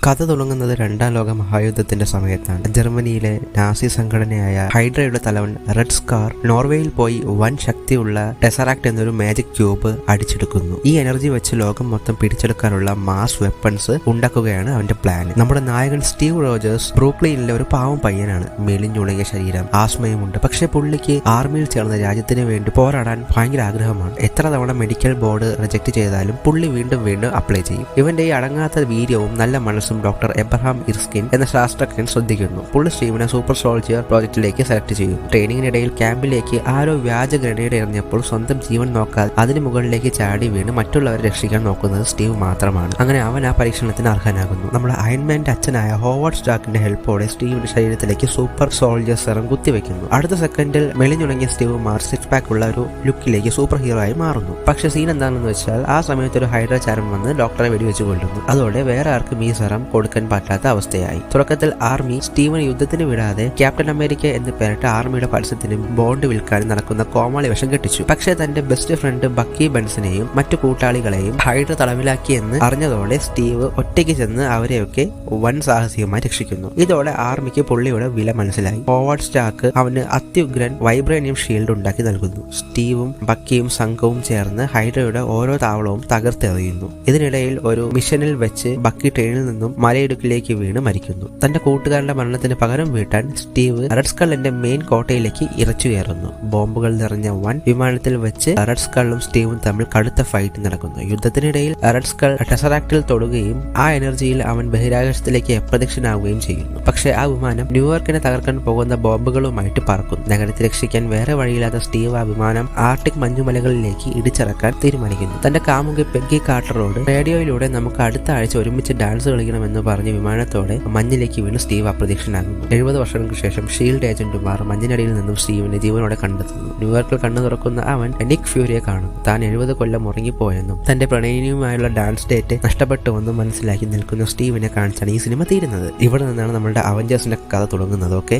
കഥ തുടങ്ങുന്നത് രണ്ടാം ലോക മഹായുദ്ധത്തിന്റെ സമയത്താണ്. ജർമ്മനിയിലെ നാസി സംഘടനയായ ഹൈഡ്രയുടെ തലവൻ റെഡ് സ്കാർ നോർവേയിൽ പോയി വൻ ശക്തിയുള്ള ടെസറാക്ട് എന്നൊരു മാജിക് ക്യൂബ് അടിച്ചെടുക്കുന്നു. ഈ എനർജി വെച്ച് ലോകം മൊത്തം പിടിച്ചെടുക്കാനുള്ള മാസ് വെപ്പൺസ് ഉണ്ടാക്കുകയാണ് അവന്റെ പ്ലാൻ. നമ്മുടെ നായകൻ സ്റ്റീവ് റോജേഴ്സ് ബ്രൂക്ലിനിലെ ഒരു പാവം പയ്യനാണ്. മെലിഞ്ഞുണങ്ങിയ ശരീരം, ആസ്മയുമുണ്ട്. പക്ഷെ പുള്ളിക്ക് ആർമിയിൽ ചേർന്ന രാജ്യത്തിന് വേണ്ടി പോരാടാൻ ഭയങ്കര ആഗ്രഹമാണ്. എത്ര തവണ മെഡിക്കൽ ബോർഡ് റിജക്ട് ചെയ്താലും പുള്ളി വീണ്ടും അപ്ലൈ ചെയ്യും. ഇവന്റെ ഈ അടങ്ങാത്ത വീര്യവും നല്ല മനസ്സും ഡോക്ടർ എബ്രഹാം ഇർസ്കിൻ എന്ന ശാസ്ത്രജ്ഞൻ ശ്രദ്ധിക്കുന്നു. പുള്ളി സ്റ്റീവിനെ സൂപ്പർ സോൾജിയർ പ്രോജക്റ്റിലേക്ക് സെലക്ട് ചെയ്യും. ട്രെയിനിങ്ങിനിടയിൽ ക്യാമ്പിലേക്ക് ആരോ വ്യാജ ഗ്രനേഡ് എറിഞ്ഞപ്പോൾ സ്വന്തം ജീവൻ നോക്കാതെ അതിന് മുകളിലേക്ക് ചാടി വീണ് മറ്റുള്ളവരെ രക്ഷിക്കാൻ നോക്കുന്നത് സ്റ്റീവ് മാത്രമാണ്. അങ്ങനെ അവൻ ആ പരീക്ഷണത്തിന് അർഹനാകുന്നു. നമ്മുടെ അയൺമാന്റെ അച്ഛനായ ഹോവാർഡ് സ്റ്റാർക്കിന്റെ ഹെൽപ്പോടെ സ്റ്റീവിന്റെ ശരീരത്തിലേക്ക് സൂപ്പർ സോൾജിയർ സെറം കുത്തിവെക്കുന്നു. അടുത്ത സെക്കൻഡിൽ മെലിഞ്ഞുണങ്ങിയ സ്റ്റീവ് സിക്സ് പാക്ക് ഉള്ള ഒരു ലുക്കിലേക്ക് സൂപ്പർ ഹീറോ ആയി മാറുന്നു. പക്ഷെ സീൻ എന്താണെന്ന് വെച്ചാൽ ആ സമയത്ത് ഒരു ഹൈഡ്രചാരം വന്ന് ഡോക്ടറെ വെടിവെച്ച് കൊല്ലുന്നു. അതോടെ വേറെ ആർക്കും ഈ സെറം കൊടുക്കാൻ പറ്റാത്ത അവസ്ഥയായി. തുടക്കത്തിൽ ആർമി സ്റ്റീവനെ യുദ്ധത്തിന് വിടാതെ ക്യാപ്റ്റൻ അമേരിക്ക എന്ന് പേരിട്ട് ആർമിയുടെ പരസ്യത്തിനും ബോണ്ട് വിൽക്കാനും നടക്കുന്ന കോമാളി വേഷം കെട്ടിച്ചു. പക്ഷെ തന്റെ ബെസ്റ്റ് ഫ്രണ്ട് ബക്കി ബെൻസനെയും മറ്റു കൂട്ടാളികളെയും ഹൈഡ്ര തടവിലാക്കിയെന്ന് അറിഞ്ഞതോടെ സ്റ്റീവ് ഒറ്റയ്ക്ക് ചെന്ന് അവരെയൊക്കെ വൻ സാഹസികമായി രക്ഷിക്കുന്നു. ഇതോടെ ആർമിക്ക് പുള്ളിയുടെ വില മനസ്സിലായി. ഹോവാർഡ് സ്റ്റാർക്ക് അവന് അത്യുഗ്രൻ വൈബ്രേനിയം ഷീൽഡ് ഉണ്ടാക്കി നൽകുന്നു. സ്റ്റീവും ബക്കിയും സംഘവും ചേർന്ന് ഹൈഡ്രയുടെ ഓരോ താവളവും തകർത്തെറിയുന്നു. ഇതിനിടയിൽ ഒരു മിഷനിൽ വെച്ച് ബക്കി ട്രെയിനിൽ നിന്നും മലയിടുക്കിലേക്ക് വീണ് മരിക്കുന്നു. തന്റെ കൂട്ടുകാരുടെ മരണത്തിന് പകരം വീട്ടാൻ സ്റ്റീവ് റെഡ് സ്കള്ളിന്റെ മെയിൻ കോട്ടയിലേക്ക് ഇറച്ചു കയറുന്നു. ബോംബുകൾ നിറഞ്ഞ വൻ വിമാനത്തിൽ വെച്ച് റെഡ് സ്കള്ളും സ്റ്റീവും തമ്മിൽ കടുത്ത ഫൈറ്റ് നടക്കുന്നു. യുദ്ധത്തിനിടയിൽ റെഡ് സ്കൾ ടെസറാക്റ്റിൽ തൊടുകയും ആ എനർജിയിൽ അവൻ ബഹിരാകാശത്തിലേക്ക് അപ്രത്യക്ഷനാവുകയും ചെയ്യുന്നു. പക്ഷെ ആ വിമാനം ന്യൂയോർക്കിനെ തകർക്കാൻ പോകുന്ന ബോംബുകളുമായിട്ട് പറക്കുന്നു. നഗരത്തെ രക്ഷിക്കാൻ വേറെ വഴിയില്ലാത്ത സ്റ്റീവ് ആ വിമാനം ആർട്ടിക് മഞ്ഞുമലകളിലേക്ക് ഇടിച്ചിറക്കാൻ തീരുമാനിക്കുന്നു. തന്റെ കാമുകി പെഗ്ഗി കാർട്ടറോട് റേഡിയോയിലൂടെ നമുക്ക് അടുത്ത ആഴ്ച ഒരുമിച്ച് ഡാൻസ് കളിക്കണമെന്ന് പറഞ്ഞ് വിമാനത്തോടെ മഞ്ഞിലേക്ക് വീണ് സ്റ്റീവ് അപ്രത്യക്ഷനാകുന്നു. 70 വർഷങ്ങൾക്ക് ശേഷം ഷീൽഡ് ഏജന്റുമാർ മഞ്ഞിനടിയിൽ നിന്നും സ്റ്റീവിനെ ജീവനോടെ കണ്ടെത്തുന്നു. ന്യൂയോർക്കിൽ കണ്ണു തുറക്കുന്ന അവൻ നിക് ഫ്യൂരിയെ കാണുന്നു. താൻ 70 കൊല്ലം ഉറങ്ങിപ്പോയെന്നും തന്റെ പ്രണയിനിയുമായുള്ള ഡാൻസ് ഡേറ്റ് നഷ്ടപ്പെട്ടുവെന്നും മനസ്സിലാക്കി നിൽക്കുന്ന സ്റ്റീവിനെ കാണിച്ചാണ് ഈ സിനിമ തീരുന്നത്. ഇവിടെ നിന്നാണ് നമ്മുടെ അവഞ്ചേഴ്സിന്റെ കഥ തുടങ്ങുന്നത്. ഓക്കെ.